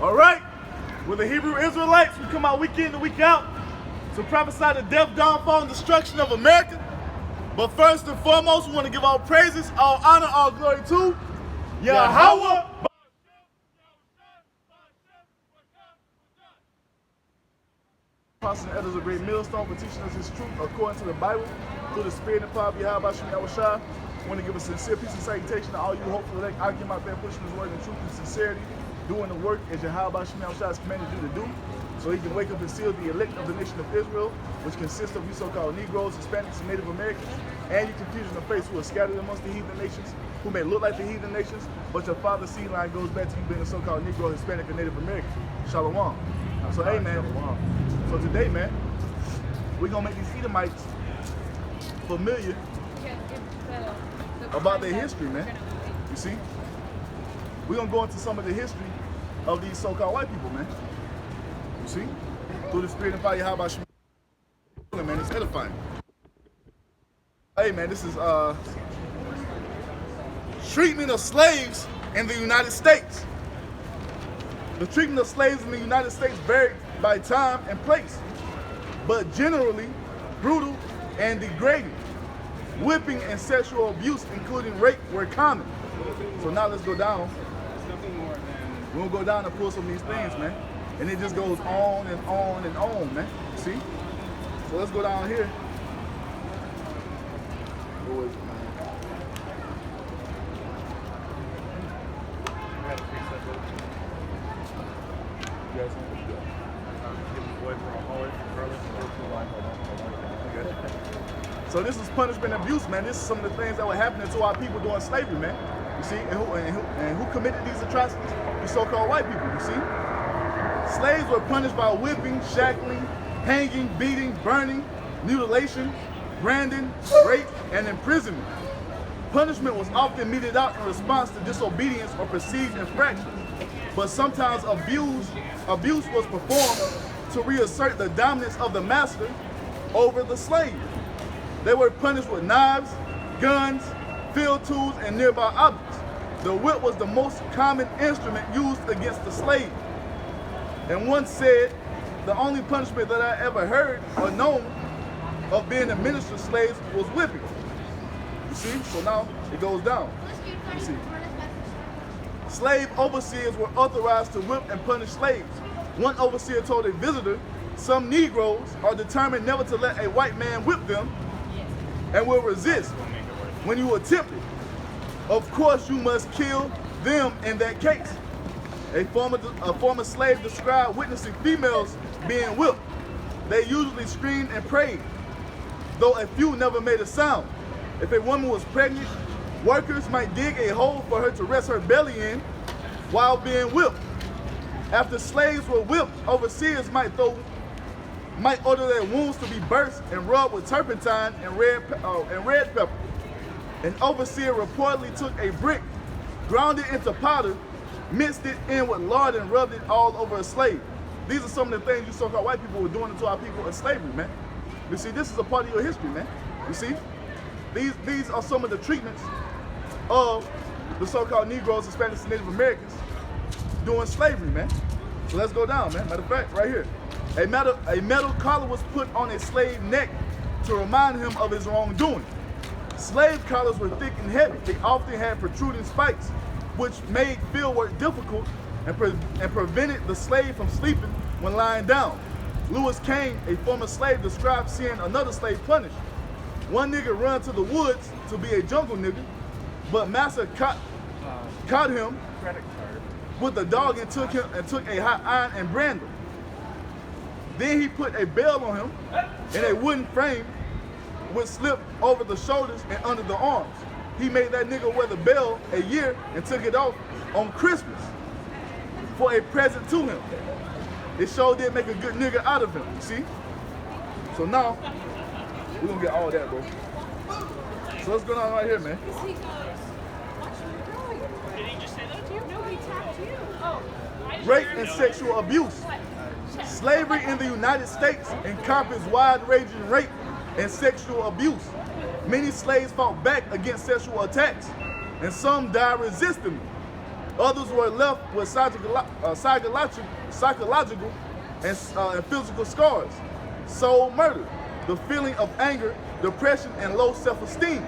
All right? We're the Hebrew Israelites. We come out week in and week out to prophesy the death, downfall, and destruction of America. But first and foremost, we want to give all praises, all honor, all glory to Yahweh. Apostles and elders of great millstone for teaching us his truth according to the Bible, through the spirit and power of Yahweh Shai. I want to give a sincere peace and salutation to all you hopeful elect. I get out there pushing his word in truth and sincerity, doing the work as Yahweh Shai has commanded you to do, so he can wake up and seal the elect of the nation of Israel, which consists of you so-called Negroes, Hispanics, and Native Americans, and you confusion of faith who are scattered amongst the heathen nations, who may look like the heathen nations, but your father's seed line goes back to you being a so-called Negro, Hispanic, and Native American. Shalom. So, hey, man. So today, man, we're going to make these Edomites familiar about their history, man. You see? We're going to go into some of the history of these so-called white people, man. You see? Through the spirit and fire, how about you? Man, it's edifying. Hey, man, this is treatment of slaves in the United States. The treatment of slaves in the United States varied by time and place, but generally brutal and degrading. Whipping and sexual abuse, including rape, were common. So now let's go down. We'll go down and pull some of these things, man. And it just goes on and on and on, man. See? So let's go down here. Where is it, man? So this is punishment and abuse, man. This is some of the things that were happening to our people during slavery, man. You see, and who committed these atrocities? The so-called white people, you see? Slaves were punished by whipping, shackling, hanging, beating, burning, mutilation, branding, rape, and imprisonment. Punishment was often meted out in response to disobedience or perceived infraction, but sometimes abuse was performed to reassert the dominance of the master over the slave. They were punished with knives, guns, field tools, and nearby objects. The whip was the most common instrument used against the slave. And one said, the only punishment that I ever heard or known of being administered to slaves was whipping. You see? So now it goes down. You see? Slave overseers were authorized to whip and punish slaves. One overseer told a visitor, some Negroes are determined never to let a white man whip them and will resist when you attempt it. Of course, you must kill them in that case. A former slave described witnessing females being whipped. They usually screamed and prayed, though a few never made a sound. If a woman was pregnant, workers might dig a hole for her to rest her belly in while being whipped. After slaves were whipped, overseers might order their wounds to be burst and rubbed with turpentine and red pepper. An overseer reportedly took a brick, ground it into powder, mixed it in with lard, and rubbed it all over a slave. These are some of the things you so-called white people were doing to our people in slavery, man. You see, this is a part of your history, man. You see? These are some of the treatments of the so-called Negroes, Hispanics, and Native Americans during slavery, man. So let's go down, man. Matter of fact, right here. A metal collar was put on a slave neck to remind him of his wrongdoing. Slave collars were thick and heavy. They often had protruding spikes, which made field work difficult and prevented the slave from sleeping when lying down. Lewis Kane, a former slave, described seeing another slave punished. One nigga ran to the woods to be a jungle nigga, but master caught him with the dog and took a hot iron and branded him. Then he put a bell on him in a wooden frame which slipped over the shoulders and under the arms. He made that nigga wear the bell a year and took it off on Christmas for a present to him. It sure did make a good nigga out of him, you see? So now, we're gonna get all that, bro. So what's going on right here, man? Did he just say that to you? No, he tapped you. Oh. Rape and sexual abuse. Slavery in the United States encompassed wide-ranging rape and sexual abuse. Many slaves fought back against sexual attacks, and some died resisting. Others were left with psychological and physical scars. Soul murder, the feeling of anger, depression, and low self-esteem,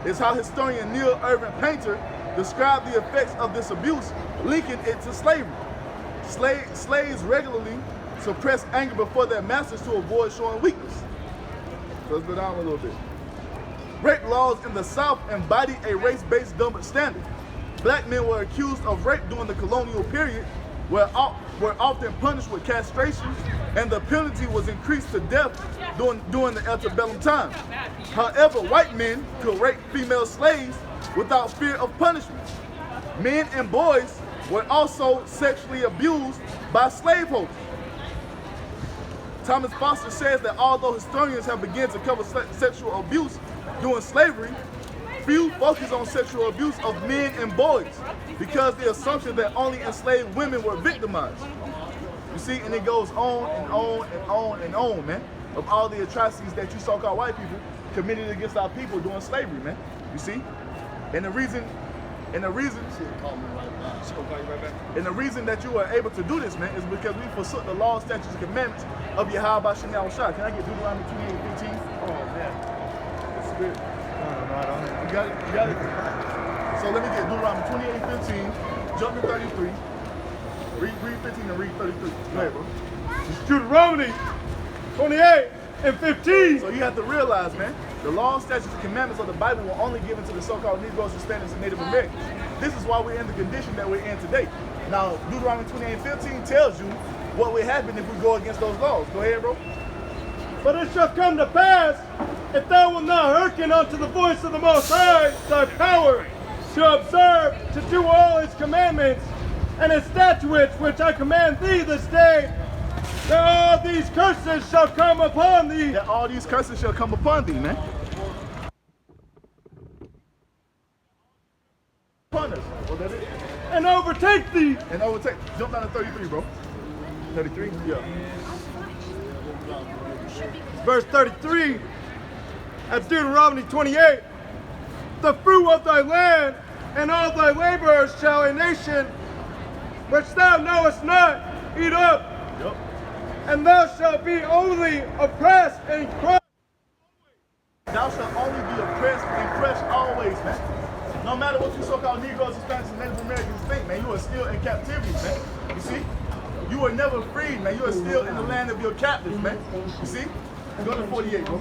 is how historian Neil Irving Painter described the effects of this abuse, linking it to slavery. Slaves regularly suppress anger before their masters to avoid showing weakness. Let's go down a little bit. Rape laws in the South embodied a race-based double standard. Black men were accused of rape during the colonial period, were often punished with castration, and the penalty was increased to death during the antebellum time. However, white men could rape female slaves without fear of punishment. Men and boys were also sexually abused by slaveholders. Thomas Foster says that although historians have begun to cover sexual abuse during slavery, few focus on sexual abuse of men and boys because the assumption that only enslaved women were victimized. You see, and it goes on and on and on and on, man, of all the atrocities that you so-called white people committed against our people during slavery, man. You see? And the reason that you are able to do this, man, is because we forsook the law, statutes, and commandments of Yahweh Shem Yahushua. Can I get Deuteronomy 28:15? Oh man, that's good. No, I don't. You got it. You got it. So let me get Deuteronomy 28:15. Jump to 33. Read 15 and read 33. Go ahead, bro. It's Deuteronomy 28 and 15. So you have to realize, man, the law, statutes, and commandments of the Bible were only given to the so-called Negroes, Hispanics, and Native Americans. This is why we're in the condition that we're in today. Now, Deuteronomy 28:15 tells you what will happen if we go against those laws. Go ahead, bro. But it shall come to pass, if thou wilt not hearken unto the voice of the Most High, thy power, to observe, to do all his commandments, and his statutes which I command thee this day, that all these curses shall come upon thee. That all these curses shall come upon thee, man. Upon us. Was that it? And overtake thee. And overtake. Jump down to 33, bro. 33? Yeah. Verse 33 of Deuteronomy 28. The fruit of thy land and all thy laborers shall a nation which thou knowest not eat up. Yep. And thou shalt be only oppressed and crushed. Thou shalt only be oppressed and crushed always, man. No matter what you so-called Negroes, Hispanics, and Native Americans think, man, you are still in captivity, man. You see? You are never freed, man. You are still in the land of your captives, man. You see? Go to 48, bro.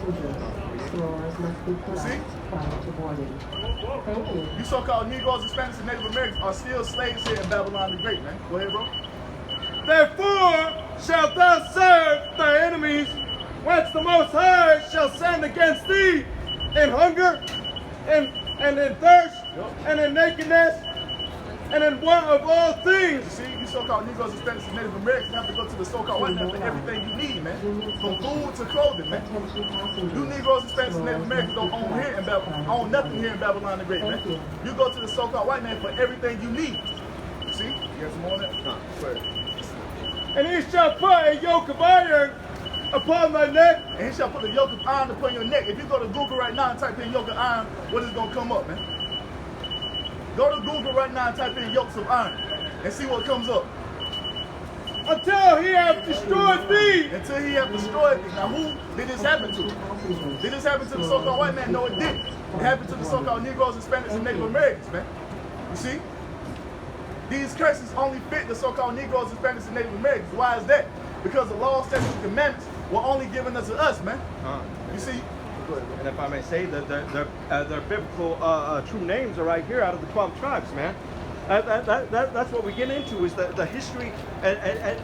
You see? You so-called Negroes, Hispanics, and Native Americans are still slaves here in Babylon the Great, man. Go ahead, bro. Therefore shalt thou serve thy enemies, whence the Most High shall send against thee in hunger, and in thirst, and in nakedness, and in want of all things. You see, you so-called Negroes, Hispanics, and Native Americans have to go to the so-called white man for everything you need, man. From food to clothing, man. You Negroes, Hispanics, and Native Americans don't own nothing here in Babylon the Great, man. You go to the so-called white man for everything you need. You see? You got some more on that? No, go ahead. And he shall put a yoke of iron upon thy neck. And he shall put a yoke of iron upon your neck. If you go to Google right now and type in yoke of iron, what is going to come up, man? Go to Google right now and type in yokes of iron and see what comes up. Until he hath destroyed thee. Until he hath destroyed thee. Now who did this happen to? Did this happen to the so-called white man? No, it didn't. It happened to the so-called Negroes, Hispanics, and Native Americans, man. You see? These curses only fit the so-called Negroes, Hispanics, and Native Americans. Why is that? Because the law, statutes, and commandments were only given unto us, man. You see? And if I may say, their biblical true names are right here out of the 12 tribes, man. That's what we get into, is the history, and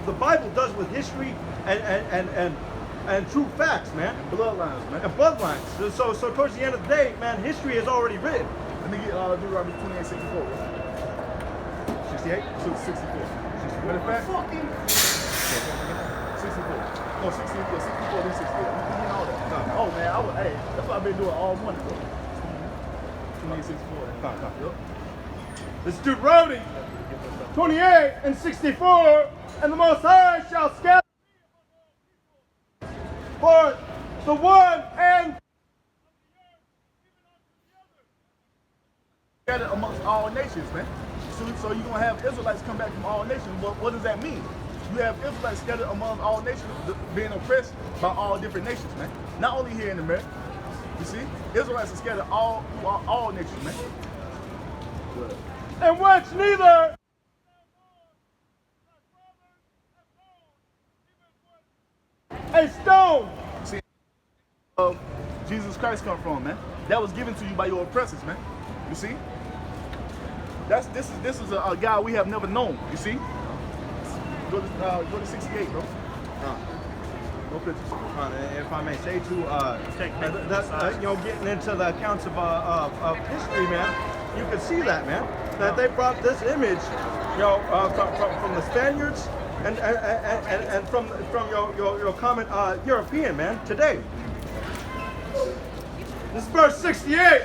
the Bible does with history and true facts, man. And bloodlines, man. And bloodlines. So towards the end of the day, man, history is already written. Let me get Deuteronomy 28:64. 68? 64. Matter of fact, 64. No, 64, 64, then 68. You know that. Oh man, hey, that's what I've been doing all morning, bro. 28:64. Yep. This is Deuteronomy 28 and 64, and the Most High shall scatter for the one and scattered amongst all nations, man. So you're gonna have Israelites come back from all nations. But what does that mean? You have Israelites scattered among all nations, being oppressed by all different nations, man. Not only here in America. You see, Israelites are scattered all nations, man. In which neither a stone. See, Jesus Christ come from, man. That was given to you by your oppressors, man. You see? This is a guy we have never known. You see? Go to 68, bro. No pictures. If I may say too, getting into the accounts of history, man, you can see that, man, that they brought this image, from the Spaniards and from your common European, man, today. This is verse 68.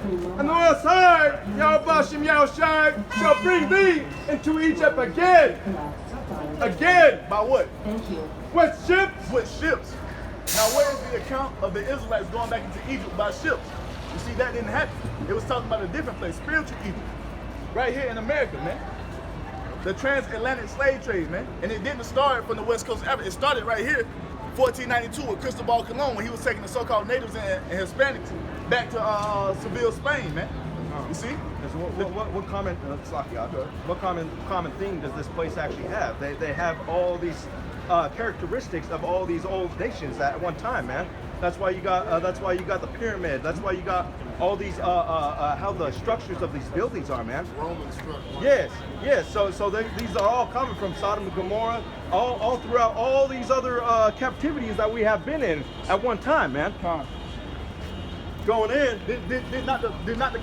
And the Most High, Yahweh Yahushai, shall bring thee into Egypt again. Again. By what? With ships. With ships. Now, where is the account of the Israelites going back into Egypt by ships? You see, that didn't happen. It was talking about a different place, spiritual Egypt. Right here in America, man. The transatlantic slave trade, man. And it didn't start from the west coast of Africa. It started right here, 1492, with Cristobal Colon, when he was taking the so-called natives and Hispanics back to Seville, Spain, man. You see? What common thing does this place actually have? They have all these characteristics of all these old nations at one time, man. That's why you got the pyramid. That's why you got all these how the structures of these buildings are, man. Roman structure. Yes. So these are all coming from Sodom and Gomorrah, all throughout all these other captivities that we have been in at one time, man. Going in. Did not the